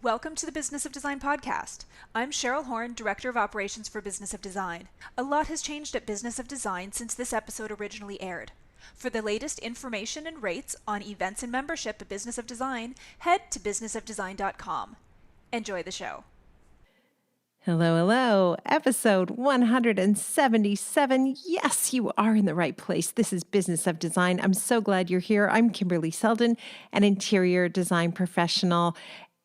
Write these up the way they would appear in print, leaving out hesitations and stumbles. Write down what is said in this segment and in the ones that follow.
Welcome to the Business of Design podcast. I'm Cheryl Horn, Director of Operations for Business of Design. A lot has changed at Business of Design since this episode originally aired. For the latest information and rates on events and membership at Business of Design, head to businessofdesign.com. Enjoy the show. Hello, episode 177. Yes, you are in the right place. This is Business of Design. I'm so glad you're here. I'm Kimberley Seldon, an interior design professional,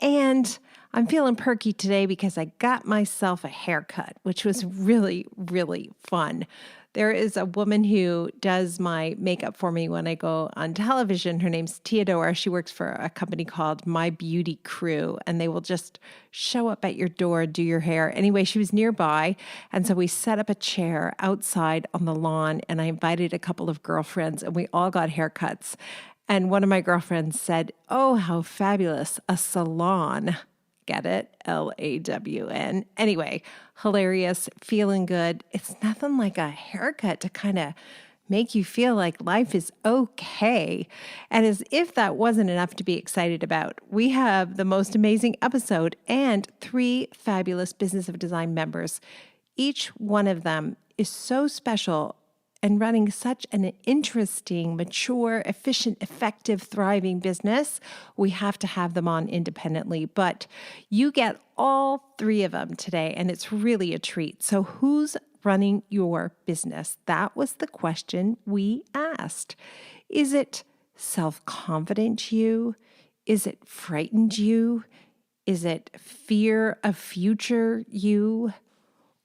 and I'm feeling perky today because I got myself a haircut, which was really, really fun. There is a woman who does my makeup for me when I go on television. Her name's Theodora. She works for a company called My Beauty Crew, and they will just show up at your door, do your hair. Anyway, she was nearby, and so we set up a chair outside on the lawn, and I invited a couple of girlfriends, and we all got haircuts. And one of my girlfriends said, "Oh, how fabulous, a salon." Get it? Lawn. Anyway, hilarious, feeling good. It's nothing like a haircut to kind of make you feel like life is okay. And as if that wasn't enough to be excited about, we have the most amazing episode and 3 fabulous Business of Design members. Each one of them is so special and running such an interesting, mature, efficient, effective, thriving business. We have to have them on independently, but you get all 3 of them today, and it's really a treat. So who's running your business? That was the question we asked. Is it self-confident you? Is it frightened you? Is it fear of future you?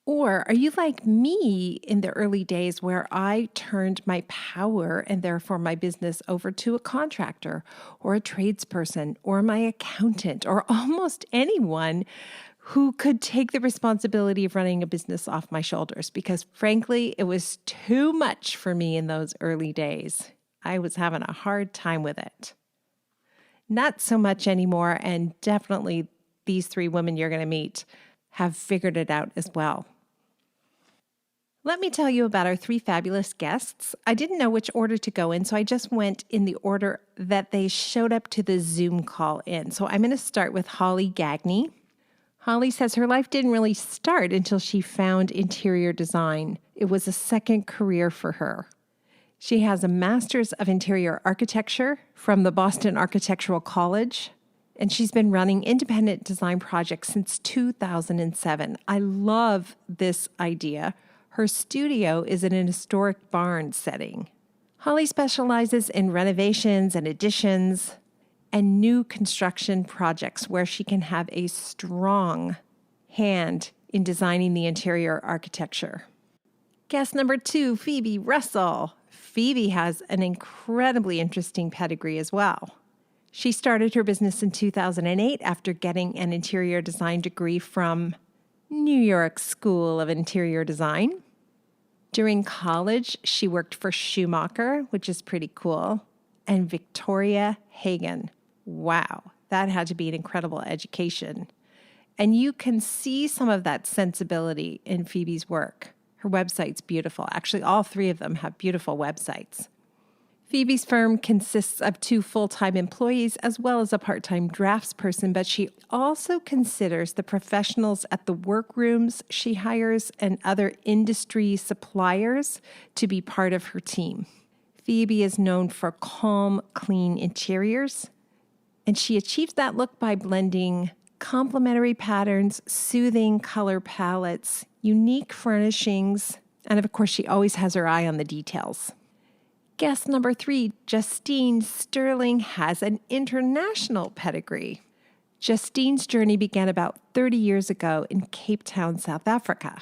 Or are you like me in the early days where I turned my power and therefore my business over to a contractor or a tradesperson or my accountant or almost anyone who could take the responsibility of running a business off my shoulders? Because frankly, it was too much for me in those early days. I was having a hard time with it. Not so much anymore, and definitely these 3 women you're going to meet have figured it out as well. Let me tell you about our 3 fabulous guests. I didn't know which order to go in, so I just went in the order that they showed up to the Zoom call in. So I'm going to start with Holly Gagne. Holly says her life didn't really start until she found interior design. It was a second career for her. She has a master's of interior architecture from the Boston Architectural College, and she's been running independent design projects since 2007. I love this idea. Her studio is in an historic barn setting. Holly specializes in renovations and additions and new construction projects where she can have a strong hand in designing the interior architecture. Guest number 2, Phoebe Russell. Phoebe has an incredibly interesting pedigree as well. She started her business in 2008 after getting an interior design degree from New York School of Interior Design. During college, she worked for Schumacher, which is pretty cool, and Victoria Hagen. Wow, that had to be an incredible education. And you can see some of that sensibility in Phoebe's work. Her website's beautiful. Actually, all 3 of them have beautiful websites. Phoebe's firm consists of 2 full-time employees as well as a part-time draftsperson, but she also considers the professionals at the workrooms she hires and other industry suppliers to be part of her team. Phoebe is known for calm, clean interiors, and she achieves that look by blending complementary patterns, soothing color palettes, unique furnishings, and of course, she always has her eye on the details. Guest number 3, Justine Sterling, has an international pedigree. Justine's journey began about 30 years ago in Cape Town, South Africa.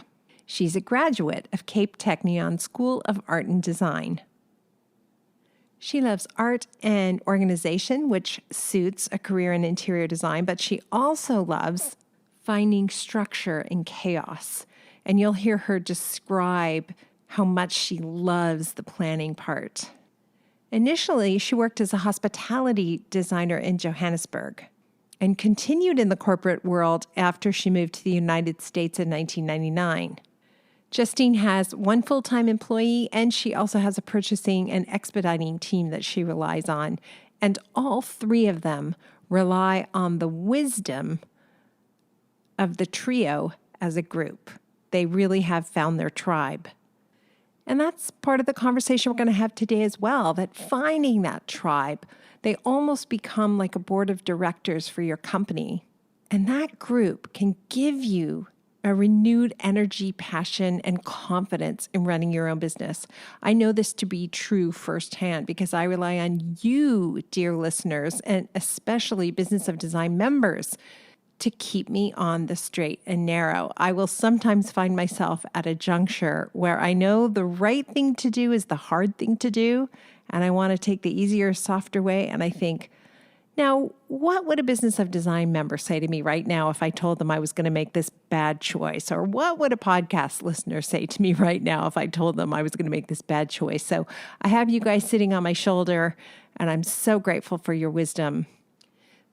She's a graduate of Cape Technion School of Art and Design. She loves art and organization, which suits a career in interior design, but she also loves finding structure in chaos. And you'll hear her describe how much she loves the planning part. Initially, she worked as a hospitality designer in Johannesburg and continued in the corporate world after she moved to the United States in 1999. Justine has 1 full-time employee, and she also has a purchasing and expediting team that she relies on. And all 3 of them rely on the wisdom of the trio as a group. They really have found their tribe. And that's part of the conversation we're going to have today as well, that finding that tribe, they almost become like a board of directors for your company. And that group can give you a renewed energy, passion, and confidence in running your own business. I know this to be true firsthand because I rely on you, dear listeners, and especially Business of Design members, to keep me on the straight and narrow. I will sometimes find myself at a juncture where I know the right thing to do is the hard thing to do, and I want to take the easier, softer way, and I think, now, what would a Business of Design member say to me right now if I told them I was going to make this bad choice? Or what would a podcast listener say to me right now if I told them I was going to make this bad choice? So I have you guys sitting on my shoulder, and I'm so grateful for your wisdom.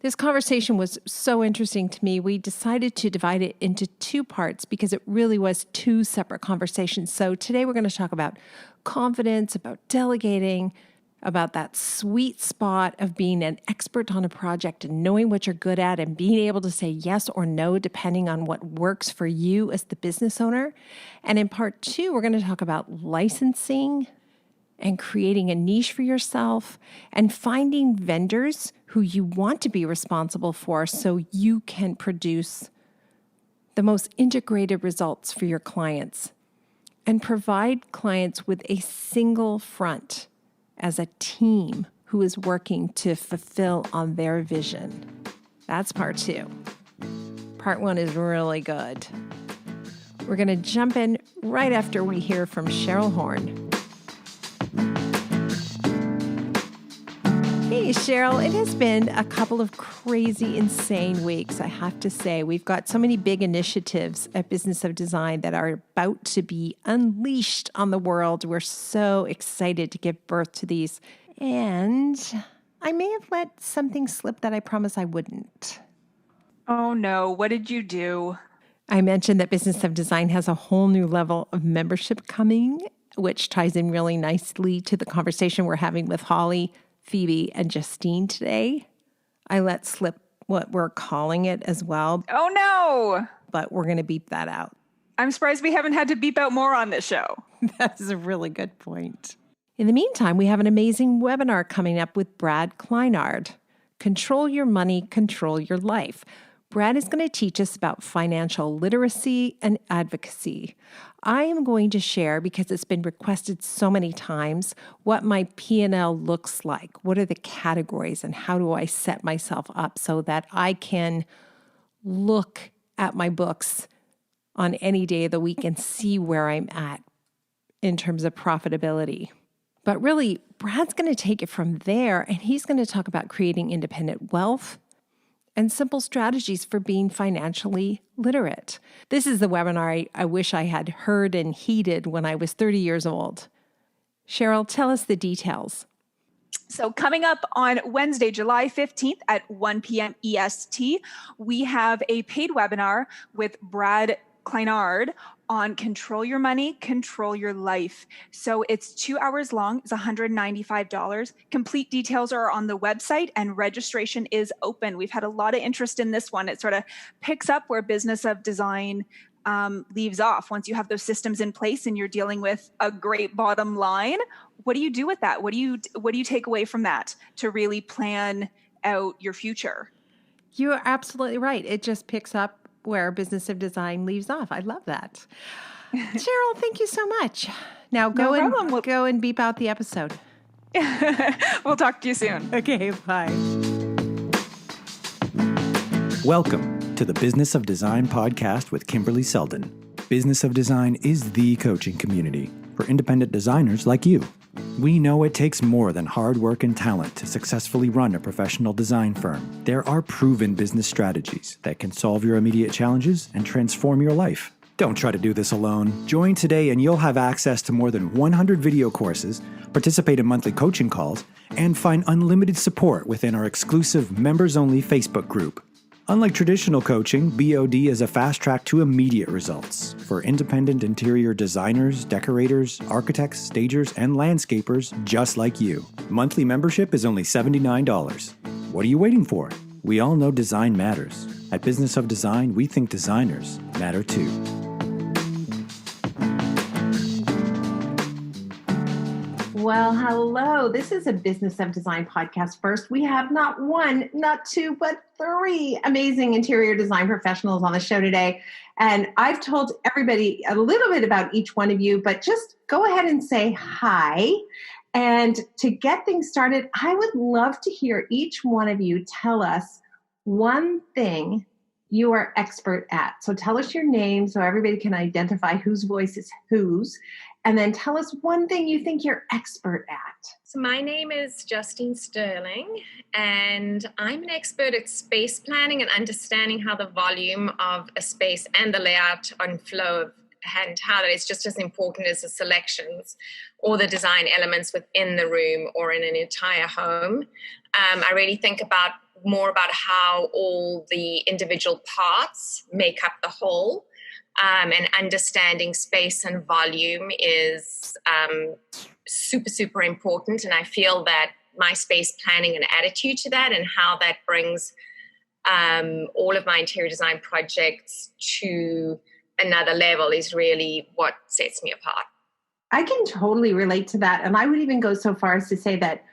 This conversation was so interesting to me. We decided to divide it into two parts because it really was two separate conversations. So today we're going to talk about confidence, about delegating, about that sweet spot of being an expert on a project and knowing what you're good at and being able to say yes or no depending on what works for you as the business owner. And in part two, we're going to talk about licensing and creating a niche for yourself and finding vendors who you want to be responsible for so you can produce the most integrated results for your clients and provide clients with a single front as a team who is working to fulfill on their vision. That's part two. Part one is really good. We're going to jump in right after we hear from Cheryl Horn. Hey, Cheryl, it has been a couple of crazy, insane weeks, I have to say. We've got so many big initiatives at Business of Design that are about to be unleashed on the world. We're so excited to give birth to these. And I may have let something slip that I promised I wouldn't. Oh no, what did you do? I mentioned that Business of Design has a whole new level of membership coming, which ties in really nicely to the conversation we're having with Holly, Phoebe, and Justine today. I let slip what we're calling it as well. Oh no! But we're going to beep that out. I'm surprised we haven't had to beep out more on this show. That's a really good point. In the meantime, we have an amazing webinar coming up with Brad Kleinard. Control Your Money, Control Your Life. Brad is going to teach us about financial literacy and advocacy. I am going to share, because it's been requested so many times, what my P&L looks like. What are the categories and how do I set myself up so that I can look at my books on any day of the week and see where I'm at in terms of profitability. But really, Brad's going to take it from there, and he's going to talk about creating independent wealth and simple strategies for being financially literate. This is the webinar I wish I had heard and heeded when I was 30 years old. Cheryl, tell us the details. So coming up on Wednesday, July 15th at 1 p.m. EST, we have a paid webinar with Brad Kleinard on Control Your Money, Control Your Life. So it's 2 hours long. It's $195. Complete details are on the website and registration is open. We've had a lot of interest in this one. It sort of picks up where Business of Design leaves off. Once you have those systems in place and you're dealing with a great bottom line, what do you do with that? What do you take away from that to really plan out your future? You are absolutely right. It just picks up where Business of Design leaves off. I love that. Cheryl, thank you so much. Now go and beep out the episode. We'll talk to you soon. Okay, bye. Welcome to the Business of Design podcast with Kimberley Seldon. Business of Design is the coaching community for independent designers like you. We know it takes more than hard work and talent to successfully run a professional design firm. There are proven business strategies that can solve your immediate challenges and transform your life. Don't try to do this alone. Join today and you'll have access to more than 100 video courses, participate in monthly coaching calls, and find unlimited support within our exclusive members-only Facebook group. Unlike traditional coaching, BOD is a fast track to immediate results for independent interior designers, decorators, architects, stagers, and landscapers just like you. Monthly membership is only $79. What are you waiting for? We all know design matters. At Business of Design, we think designers matter too. Well, hello. This is a Business of Design podcast. First, we have not one, not two, but three amazing interior design professionals on the show today. And I've told everybody a little bit about each one of you, but just go ahead and say hi. And to get things started, I would love to hear each one of you tell us one thing you are expert at. So tell us your name so everybody can identify whose voice is whose. And then tell us one thing you think you're expert at. So my name is Justine Sterling, and I'm an expert at space planning and understanding how the volume of a space and the layout and flow of and how that is just as important as the selections or the design elements within the room or in an entire home. I really think more about how all the individual parts make up the whole. And understanding space and volume is super, super important. And I feel that my space planning and attitude to that and how that brings all of my interior design projects to another level is really what sets me apart. I can totally relate to that. And I would even go so far as to say that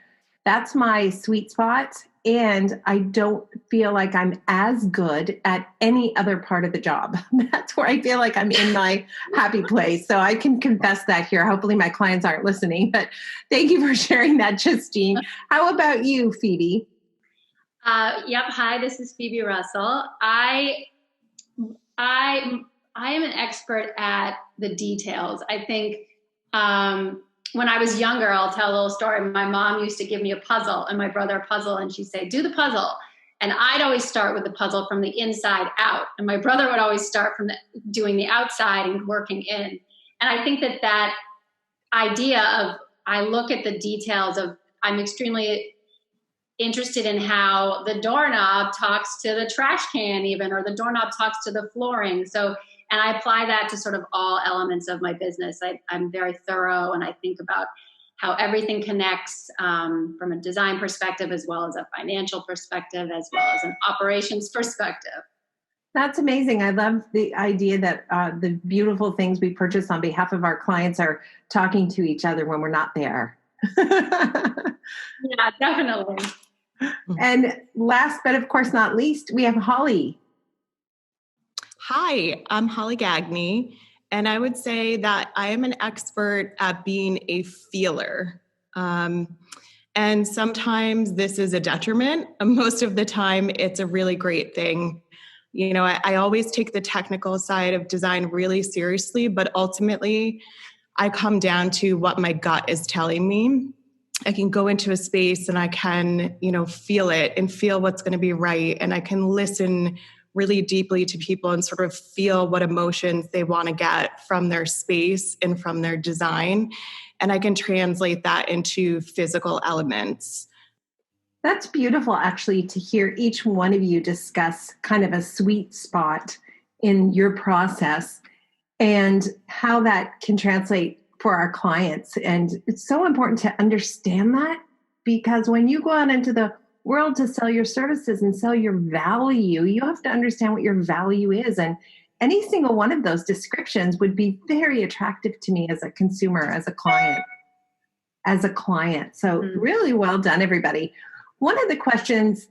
that's my sweet spot. And I don't feel like I'm as good at any other part of the job. That's where I feel like I'm in my happy place. So I can confess that here. Hopefully my clients aren't listening, but thank you for sharing that, Justine. How about you, Phoebe? Yep. Hi, this is Phoebe Russell. I am an expert at the details. I think when I was younger, I'll tell a little story. My mom used to give me a puzzle and my brother a puzzle, and she'd say, do the puzzle. And I'd always start with the puzzle from the inside out. And my brother would always start from doing the outside and working in. And I think that idea of, I look at the details of, I'm extremely interested in how the doorknob talks to the trash can even, or the doorknob talks to the flooring. And I apply that to sort of all elements of my business. I'm very thorough, and I think about how everything connects from a design perspective, as well as a financial perspective, as well as an operations perspective. That's amazing. I love the idea that the beautiful things we purchase on behalf of our clients are talking to each other when we're not there. Yeah, definitely. And last, but of course not least, we have Holly. Hi, I'm Holly Gagne, and I would say that I am an expert at being a feeler. And sometimes this is a detriment. Most of the time, it's a really great thing. You know, I always take the technical side of design really seriously, but ultimately, I come down to what my gut is telling me. I can go into a space and I can, feel it and feel what's going to be right, and I can listen really deeply to people and sort of feel what emotions they want to get from their space and from their design. And I can translate that into physical elements. That's beautiful, actually, to hear each one of you discuss kind of a sweet spot in your process and how that can translate for our clients. And it's so important to understand that, because when you go out into the world to sell your services and sell your value, you have to understand what your value is. And any single one of those descriptions would be very attractive to me as a consumer, as a client. So really well done, everybody. One of the questions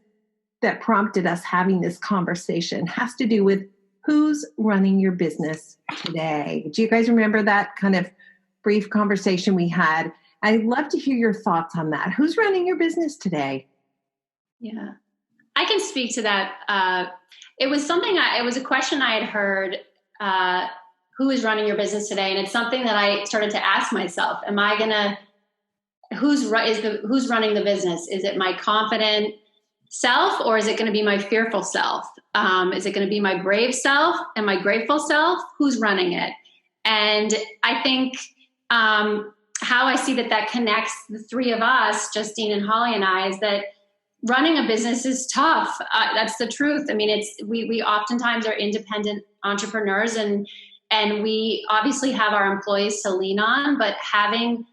that prompted us having this conversation has to do with who's running your business today. Do you guys remember that kind of brief conversation we had? I'd love to hear your thoughts on that. Who's running your business today? Yeah, I can speak to that. It was a question I had heard, who is running your business today? And it's something that I started to ask myself, who's running the business? Is it my confident self, or is it going to be my fearful self? Is it going to be my brave self and my grateful self? Who's running it? And I think how I see that connects the three of us, Justine and Holly and I, is that running a business is tough. That's the truth. I mean, we oftentimes are independent entrepreneurs, and we obviously have our employees to lean on, but having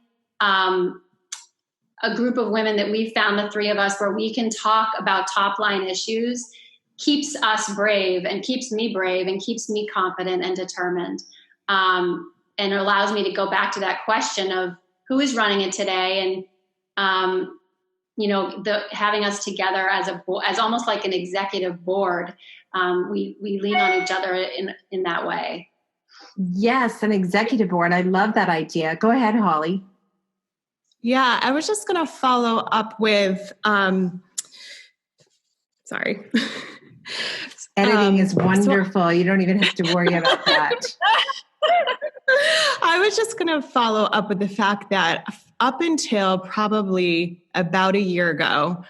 a group of women that we've found, the three of us, where we can talk about top line issues keeps us brave and keeps me brave and keeps me confident and determined. And it allows me to go back to that question of who is running it today. And, having us together as almost like an executive board, we lean on each other in that way. Yes, an executive board. I love that idea. Go ahead, Holly. Yeah, I was just going to follow up with, sorry. Editing is wonderful. You don't even have to worry about that. I was just going to follow up with the fact that up until probably about a year ago,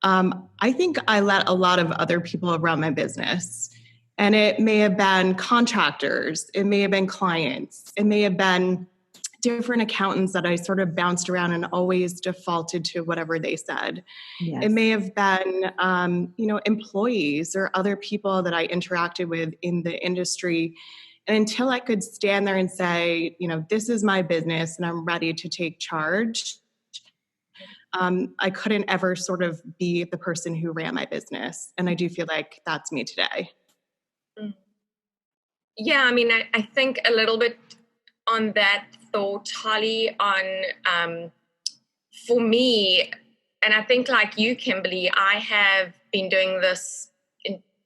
I think I let a lot of other people run my business. And it may have been contractors, it may have been clients, it may have been different accountants that I sort of bounced around and always defaulted to whatever they said. Yes. It may have been, employees or other people that I interacted with in the industry. And until I could stand there and say, this is my business and I'm ready to take charge, I couldn't ever sort of be the person who ran my business. And I do feel like that's me today. Yeah, I mean, I think a little bit on that thought, Holly, on for me, and I think like you, Kimberly, I have been doing this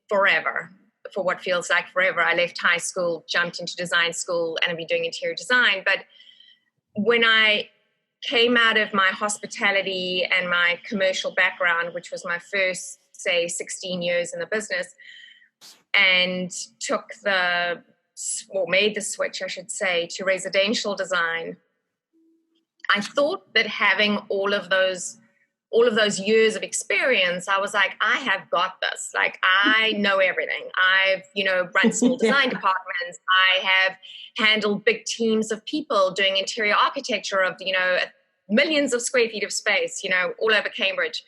forever, for what feels like forever. I left high school, jumped into design school, and I've been doing interior design. But when I came out of my hospitality and my commercial background, which was my first, say, 16 years in the business, and made the switch, I should say, to residential design, I thought that having all of those years of experience, I was like, I have got this. Like, I know everything. I've, run small design departments. I have handled big teams of people doing interior architecture of, millions of square feet of space, all over Cambridge.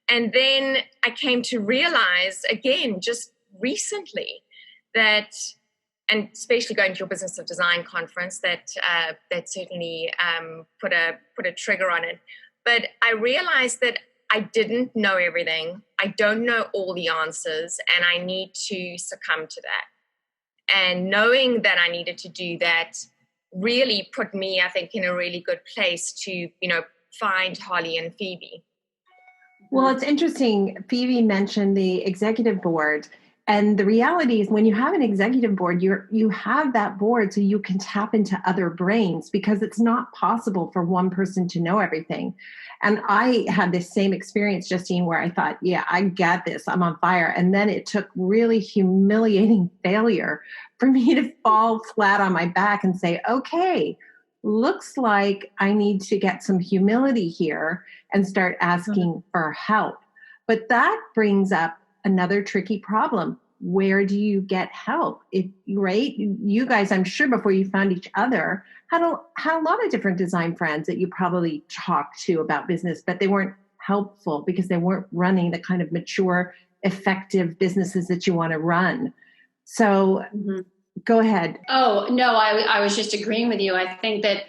And then I came to realize, again, just recently, that, and especially going to your Business of Design conference, that certainly put a trigger on it. But I realized that I didn't know everything. I don't know all the answers, and I need to succumb to that. And knowing that I needed to do that really put me, I think, in a really good place to, find Holly and Phoebe. Well, it's interesting. Phoebe mentioned the executive board. And the reality is when you have an executive board, you have that board so you can tap into other brains, because it's not possible for one person to know everything. And I had this same experience, Justine, where I thought, yeah, I got this, I'm on fire. And then it took really humiliating failure for me to fall flat on my back and say, okay, looks like I need to get some humility here and start asking for help. But that brings up another tricky problem. Where do you get help? Right? You guys, I'm sure before you found each other, had a lot of different design friends that you probably talked to about business, but they weren't helpful because they weren't running the kind of mature, effective businesses that you want to run. So Go ahead. Oh, no, I was just agreeing with you. I think that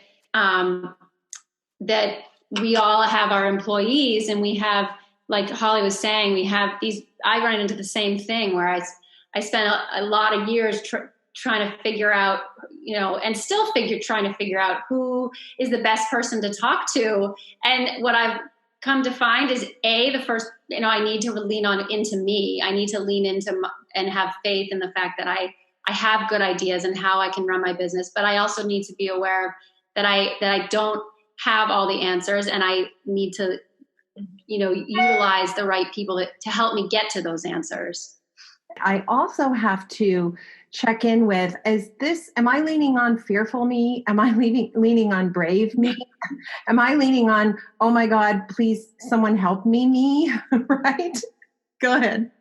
that we all have our employees, and we have, like Holly was saying, we have these. I run into the same thing where I spent a lot of years trying to figure out, and still trying to figure out who is the best person to talk to. And what I've come to find is the first, I need to lean into me. I need to lean into and have faith in the fact that I have good ideas and how I can run my business, but I also need to be aware that I don't have all the answers, and I need to, utilize the right people to help me get to those answers. I also have to check in with, am I leaning on fearful me? Am I leaning on brave me? Am I leaning on, oh my God, please someone help me, right? Go ahead.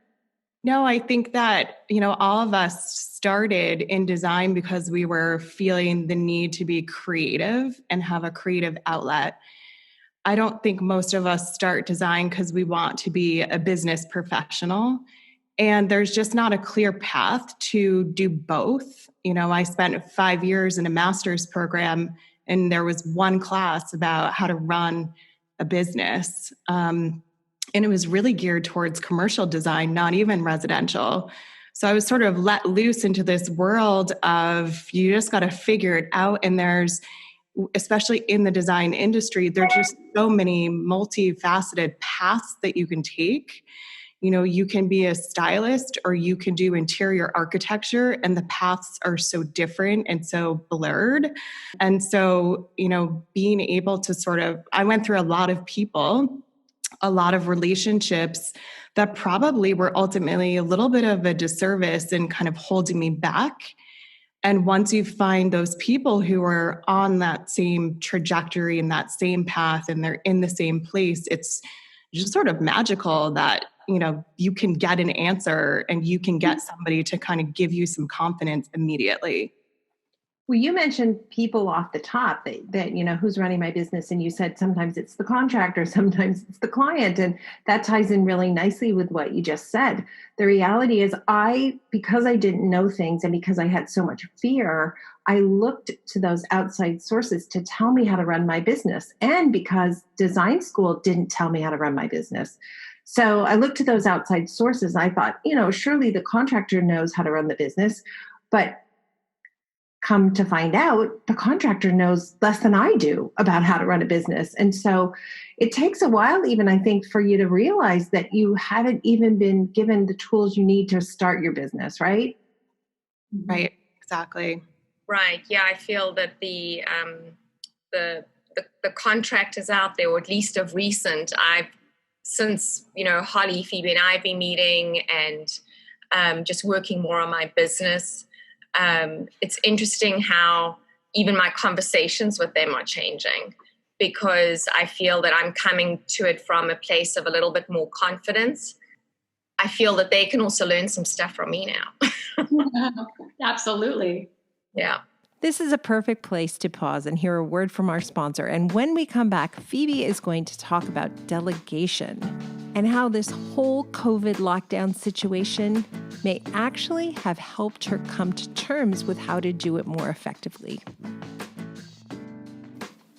No, I think that, all of us started in design because we were feeling the need to be creative and have a creative outlet. I don't think most of us start design because we want to be a business professional. And there's just not a clear path to do both. I spent 5 years in a master's program, and there was one class about how to run a business. And it was really geared towards commercial design, not even residential. So I was sort of let loose into this world of you just got to figure it out. And there's, especially in the design industry, there's just so many multifaceted paths that you can take. You know, you can be a stylist or you can do interior architecture, and the paths are so different and so blurred. And so, you know, being able to sort of, I went through a lot of people, a lot of relationships that probably were ultimately a little bit of a disservice and kind of holding me back. And once you find those people who are on that same trajectory and that same path and they're in the same place, it's just sort of magical that, you know, you can get an answer and you can get somebody to kind of give you some confidence immediately. Well, you mentioned people off the top that, you know, who's running my business. And you said sometimes it's the contractor, sometimes it's the client. And that ties in really nicely with what you just said. The reality is because I didn't know things and because I had so much fear, I looked to those outside sources to tell me how to run my business. And because design school didn't tell me how to run my business. So I looked to those outside sources. I thought, you know, surely the contractor knows how to run the business, but come to find out, the contractor knows less than I do about how to run a business. And so it takes a while, even I think, for you to realize that you haven't even been given the tools you need to start your business, right? Right, exactly. Right. Yeah, I feel that the contractors out there, or at least of recent, since, you know, Holly, Phoebe, and I've been meeting and just working more on my business. It's interesting how even my conversations with them are changing, because I feel that I'm coming to it from a place of a little bit more confidence. I feel that they can also learn some stuff from me now. Absolutely. Yeah. This is a perfect place to pause and hear a word from our sponsor. And when we come back, Phoebe is going to talk about delegation and how this whole COVID lockdown situation may actually have helped her come to terms with how to do it more effectively.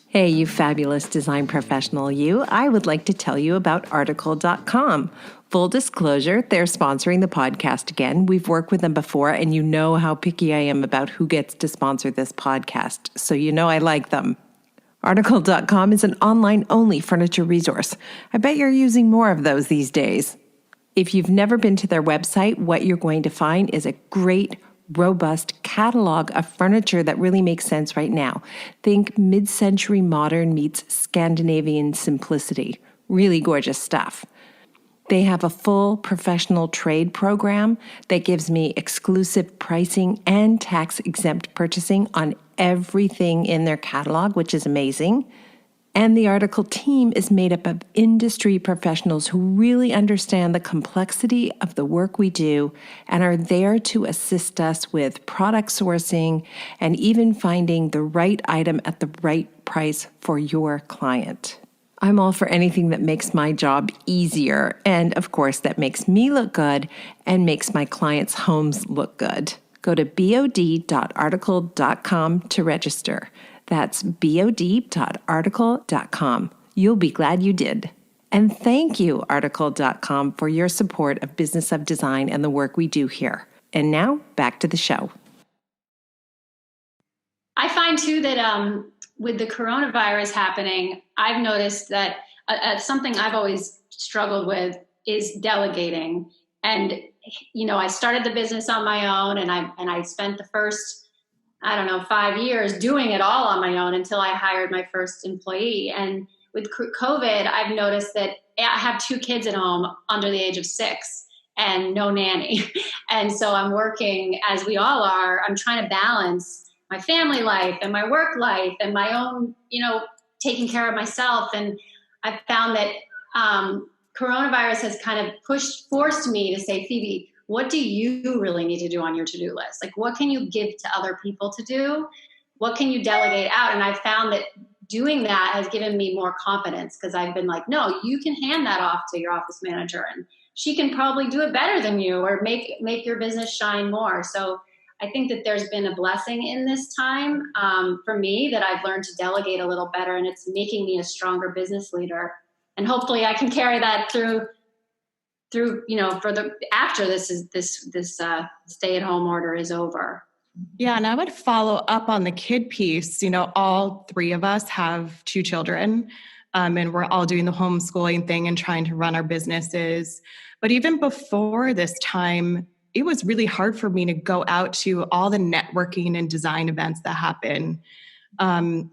Hey, you fabulous design professional, you. I would like to tell you about Article.com. Full disclosure, they're sponsoring the podcast again. We've worked with them before, and you know how picky I am about who gets to sponsor this podcast, so you know I like them. Article.com is an online-only furniture resource. I bet you're using more of those these days. If you've never been to their website, what you're going to find is a great, robust catalog of furniture that really makes sense right now. Think mid-century modern meets Scandinavian simplicity. Really gorgeous stuff. They have a full professional trade program that gives me exclusive pricing and tax-exempt purchasing on everything in their catalog, which is amazing. And the Article team is made up of industry professionals who really understand the complexity of the work we do and are there to assist us with product sourcing and even finding the right item at the right price for your client. I'm all for anything that makes my job easier, and of course that makes me look good and makes my clients' homes look good. Go to bod.article.com to register. That's bod.article.com. You'll be glad you did. And thank you, Article.com, for your support of Business of Design and the work we do here. And now, back to the show. I find too that with the coronavirus happening, I've noticed that something I've always struggled with is delegating. And, you know, I started the business on my own, and I spent the first, 5 years doing it all on my own until I hired my first employee. And with COVID, I've noticed that I have 2 kids at home under the age of 6 and no nanny. And so I'm working, as we all are, I'm trying to balance my family life and my work life and my own, taking care of myself. And I found that coronavirus has kind of forced me to say, Phoebe, what do you really need to do on your to-do list? Like, what can you give to other people to do? What can you delegate out? And I found that doing that has given me more confidence, because I've been like, no, you can hand that off to your office manager and she can probably do it better than you, or make your business shine more. So I think that there's been a blessing in this time for me that I've learned to delegate a little better, and it's making me a stronger business leader. And hopefully I can carry that through, after this stay-at-home order is over. Yeah, and I would follow up on the kid piece. All three of us have 2 children, and we're all doing the homeschooling thing and trying to run our businesses. But even before this time, it was really hard for me to go out to all the networking and design events that happen.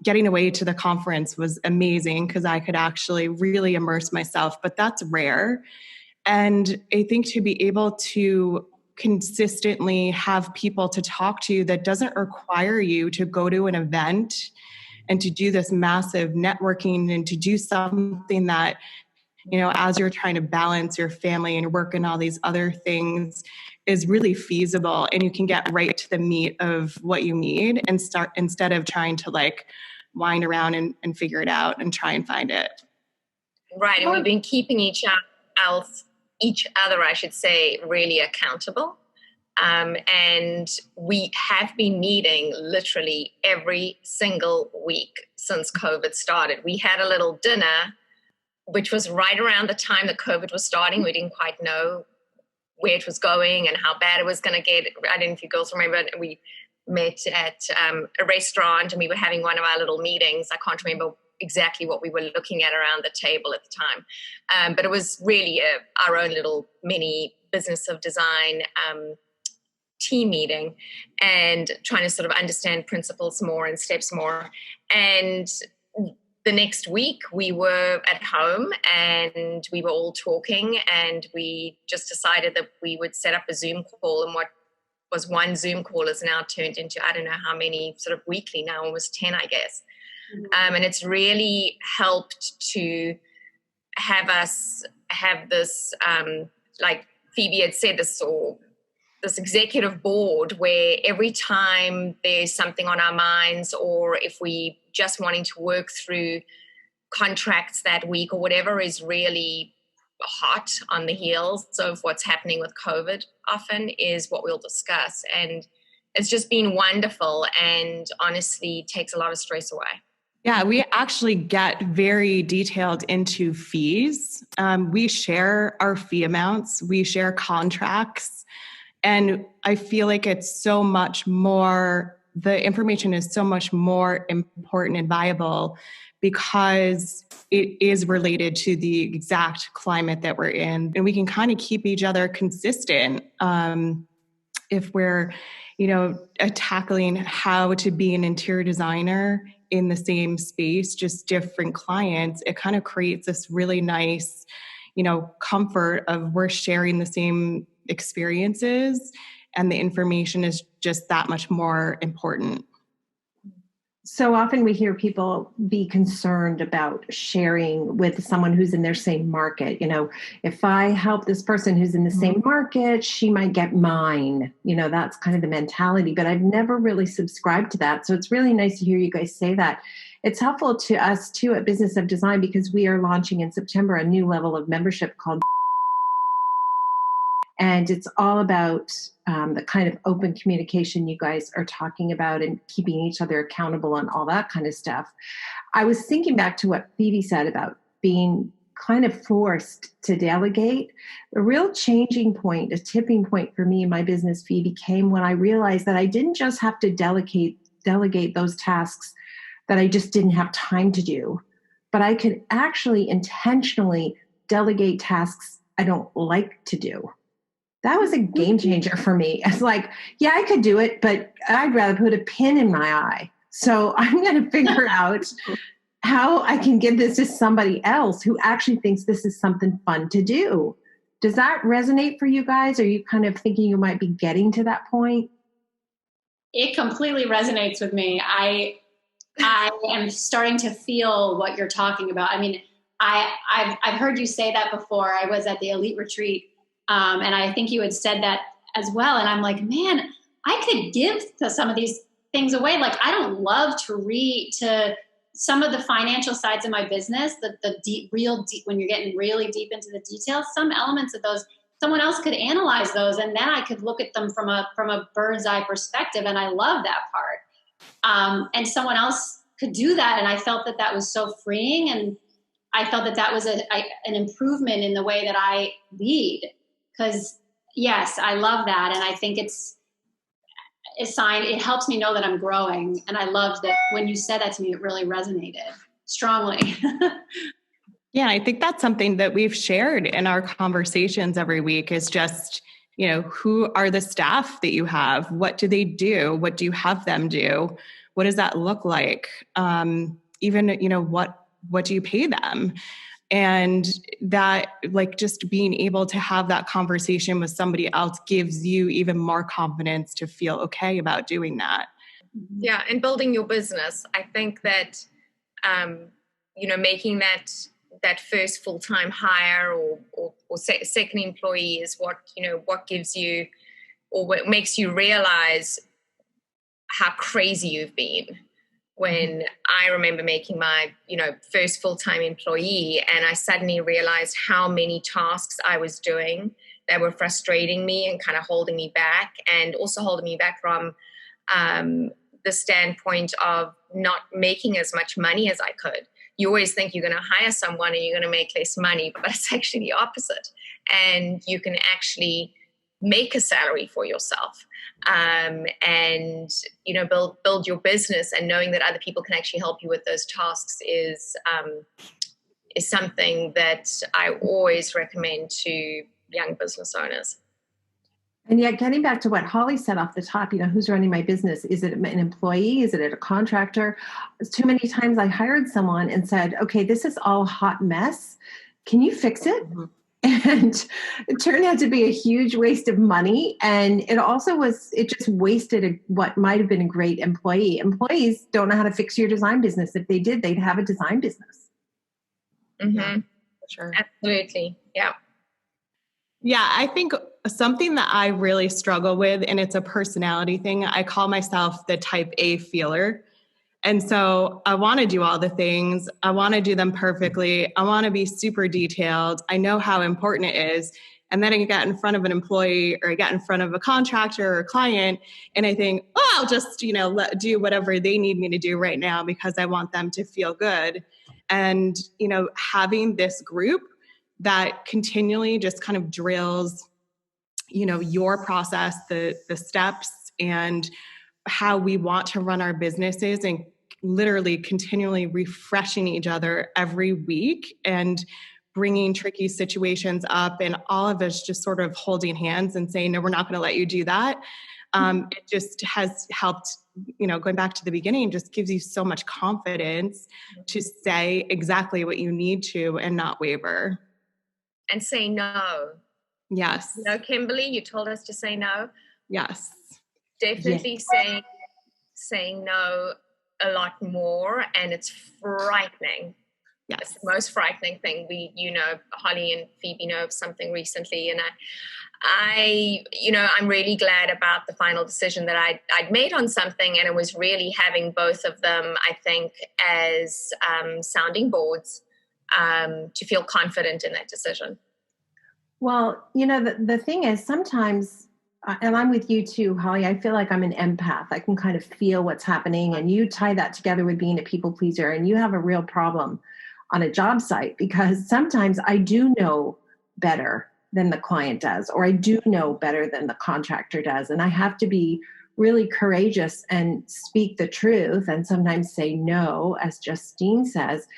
Getting away to the conference was amazing because I could actually really immerse myself, but that's rare. And I think to be able to consistently have people to talk to that doesn't require you to go to an event and to do this massive networking and to do something that, as you're trying to balance your family and work and all these other things, is really feasible, and you can get right to the meat of what you need and start, instead of trying to wind around and figure it out and try and find it. Right. And we've been keeping each other, I should say, really accountable. And we have been meeting literally every single week since COVID started. We had a little dinner, which was right around the time that COVID was starting. We didn't quite know where it was going and how bad it was going to get. I don't know if you girls remember, we met at a restaurant and we were having one of our little meetings. I can't remember exactly what we were looking at around the table at the time. But it was really our own little mini business of design team meeting and trying to sort of understand principles more and steps more. And the next week we were at home and we were all talking, and we just decided that we would set up a Zoom call, and what was one Zoom call is now turned into, I don't know how many, sort of weekly now, almost 10, I guess. And it's really helped to have us have this, like Phoebe had said, this executive board where every time there's something on our minds, or if we just wanting to work through contracts that week or whatever is really hot on the heels of what's happening with COVID, often is what we'll discuss. And it's just been wonderful and honestly takes a lot of stress away. Yeah, we actually get very detailed into fees. We share our fee amounts, we share contracts, and I feel like it's so much more, the information is so much more important and viable because it is related to the exact climate that we're in. And we can kind of keep each other consistent if we're, tackling how to be an interior designer in the same space, just different clients. It kind of creates this really nice, comfort of we're sharing the same experiences, and the information is just that much more important. So often we hear people be concerned about sharing with someone who's in their same market. If I help this person who's in the same market, she might get mine. That's kind of the mentality, but I've never really subscribed to that. So it's really nice to hear you guys say that. It's helpful to us too at Business of Design because we are launching in September a new level of membership called, and it's all about the kind of open communication you guys are talking about and keeping each other accountable and all that kind of stuff. I was thinking back to what Phoebe said about being kind of forced to delegate. The real changing point, a tipping point for me in my business, Phoebe, came when I realized that I didn't just have to delegate those tasks that I just didn't have time to do, but I could actually intentionally delegate tasks I don't like to do. That was a game changer for me. It's like, yeah, I could do it, but I'd rather put a pin in my eye. So I'm going to figure out how I can give this to somebody else who actually thinks this is something fun to do. Does that resonate for you guys? Are you kind of thinking you might be getting to that point? It completely resonates with me. I am starting to feel what you're talking about. I mean, I've heard you say that before. I was at the Elite Retreat, and I think you had said that as well. And I'm like, man, I could give some of these things away. Like, I don't love to read to some of the financial sides of my business, the deep, when you're getting really deep into the details, some elements of those someone else could analyze those, and then I could look at them from a bird's eye perspective. And I love that part. And someone else could do that. And I felt that was so freeing. And I felt that was an improvement in the way that I lead. Because yes, I love that. And I think it's a sign. It helps me know that I'm growing. And I love that when you said that to me, it really resonated strongly. Yeah, I think that's something that we've shared in our conversations every week is just, who are the staff that you have? What do they do? What do you have them do? What does that look like? Even, what do you pay them? And that, like, just being able to have that conversation with somebody else gives you even more confidence to feel okay about doing that. Yeah, and building your business. I think that, making that first full-time hire or second employee is what gives you, or what makes you realize how crazy you've been. When I remember making my, first full-time employee, and I suddenly realized how many tasks I was doing that were frustrating me and kind of holding me back, and also holding me back from the standpoint of not making as much money as I could. You always think you're going to hire someone and you're going to make less money, but it's actually the opposite. And you can actually make a salary for yourself, and build your business, and knowing that other people can actually help you with those tasks is something that I always recommend to young business owners. And yet, getting back to what Holly said off the top, who's running my business? Is it an employee? Is it a contractor? Too many times I hired someone and said, okay, this is all a hot mess. Can you fix it? Mm-hmm. And it turned out to be a huge waste of money. And it just wasted what might have been a great employee. Employees don't know how to fix your design business. If they did, they'd have a design business. Mm-hmm. Yeah, for sure. Absolutely. Yeah. Yeah, I think something that I really struggle with, and it's a personality thing, I call myself the type A feeler. And so I want to do all the things. I want to do them perfectly. I want to be super detailed. I know how important it is. And then I get in front of an employee, or I get in front of a contractor or a client, and I think, I'll just, do whatever they need me to do right now because I want them to feel good. And, having this group that continually just kind of drills, your process, the steps, and how we want to run our businesses, and literally continually refreshing each other every week and bringing tricky situations up, and all of us just sort of holding hands and saying, no, we're not going to let you do that. It just has helped, going back to the beginning, just gives you so much confidence to say exactly what you need to and not waver. And say no. Yes. Kimberly, you told us to say no. Yes. Definitely saying no a lot more, and it's frightening. Yes. It's the most frightening thing. Holly and Phoebe know of something recently, and I'm really glad about the final decision that I'd made on something, and it was really having both of them, I think, as sounding boards to feel confident in that decision. Well, the thing is, sometimes, and I'm with you too, Holly, I feel like I'm an empath. I can kind of feel what's happening, and you tie that together with being a people pleaser, and you have a real problem on a job site, because sometimes I do know better than the client does, or I do know better than the contractor does. And I have to be really courageous and speak the truth, and sometimes say no, as Justine says.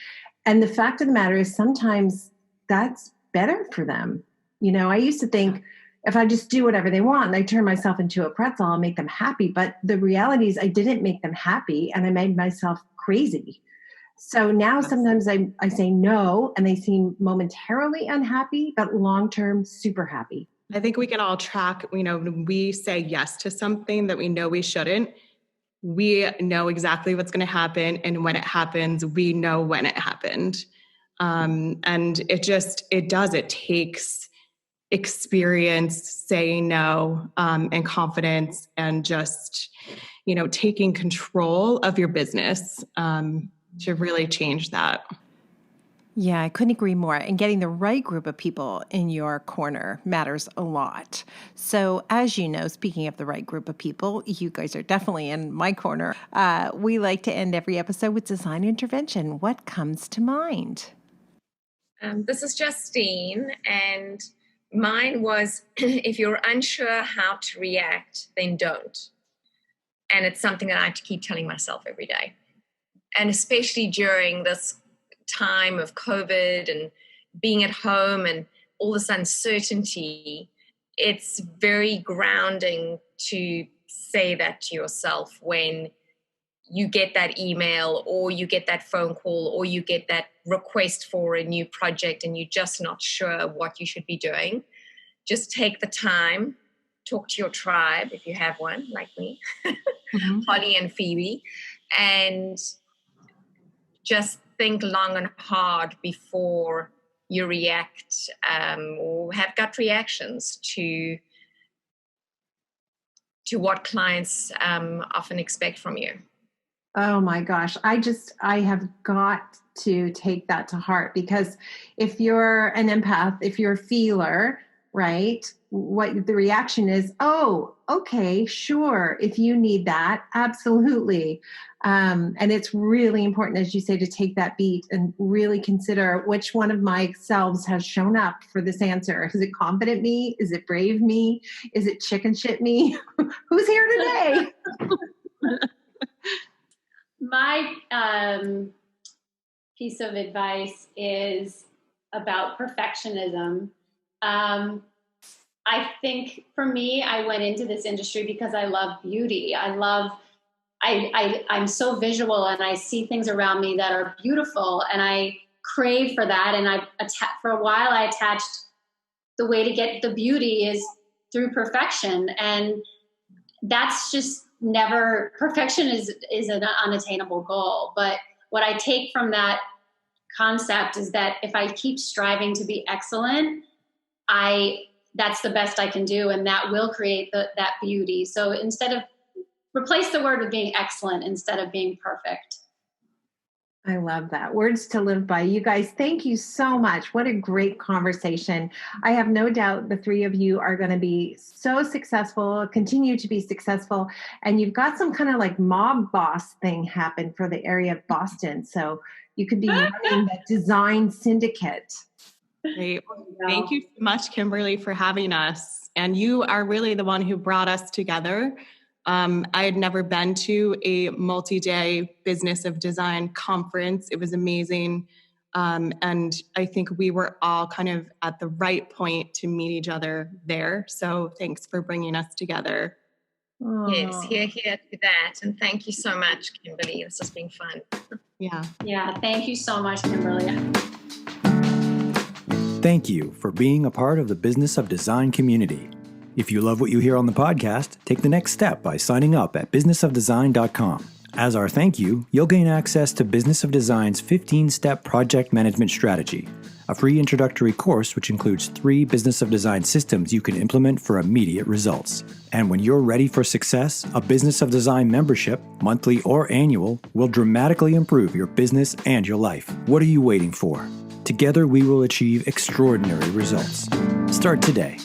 And the fact of the matter is, sometimes that's better for them. I used to think if I just do whatever they want and I turn myself into a pretzel, I'll make them happy. But the reality is I didn't make them happy, and I made myself crazy. So now sometimes I say no, and they seem momentarily unhappy, but long-term super happy. I think we can all track, when we say yes to something that we know we shouldn't, we know exactly what's going to happen. And when it happens, we know when it happened. And it takes experience saying no, and confidence, and just, taking control of your business, to really change that. Yeah, I couldn't agree more. And getting the right group of people in your corner matters a lot. So, as you know, speaking of the right group of people, you guys are definitely in my corner. We like to end every episode with design intervention. What comes to mind? This is Justine, and mine was if you're unsure how to react, then don't. And it's something that I have to keep telling myself every day. And especially during this time of COVID and being at home and all this uncertainty, it's very grounding to say that to yourself when you get that email or you get that phone call or you get that request for a new project and you're just not sure what you should be doing. Just take the time, talk to your tribe if you have one, like me, Holly and Phoebe, and just think long and hard before you react or have gut reactions to what clients often expect from you. Oh my gosh. I have got to take that to heart, because if you're an empath, if you're a feeler, right, what the reaction is, oh, okay, sure. If you need that, absolutely. And it's really important, as you say, to take that beat and really consider which one of my selves has shown up for this answer. Is it confident me? Is it brave me? Is it chicken shit me? Who's here today? My piece of advice is about perfectionism. I think for me, I went into this industry because I love beauty. I'm so visual and I see things around me that are beautiful and I crave for that. And for a while I attached the way to get the beauty is through perfection. And that's just perfection is an unattainable goal. But what I take from that concept is that if I keep striving to be excellent, that's the best I can do, and that will create that beauty. So replace the word with being excellent instead of being perfect. I love that. Words to live by. You guys, thank you so much. What a great conversation. I have no doubt the three of you are going to be so successful, continue to be successful, and you've got some kind of like mob boss thing happen for the area of Boston. So you could be running the design syndicate. Great. Thank you so much, Kimberly, for having us. And you are really the one who brought us together. I had never been to a multi-day business of design conference. It was amazing. And I think we were all kind of at the right point to meet each other there. So thanks for bringing us together. Yes, here to that. And thank you so much, Kimberly. This has been fun. Yeah, thank you so much, Kimberly. Thank you for being a part of the Business of Design community. If you love what you hear on the podcast, take the next step by signing up at businessofdesign.com. As our thank you, you'll gain access to Business of Design's 15-step project management strategy, a free introductory course which includes 3 Business of Design systems you can implement for immediate results. And when you're ready for success, a Business of Design membership, monthly or annual, will dramatically improve your business and your life. What are you waiting for? Together we will achieve extraordinary results. Start today.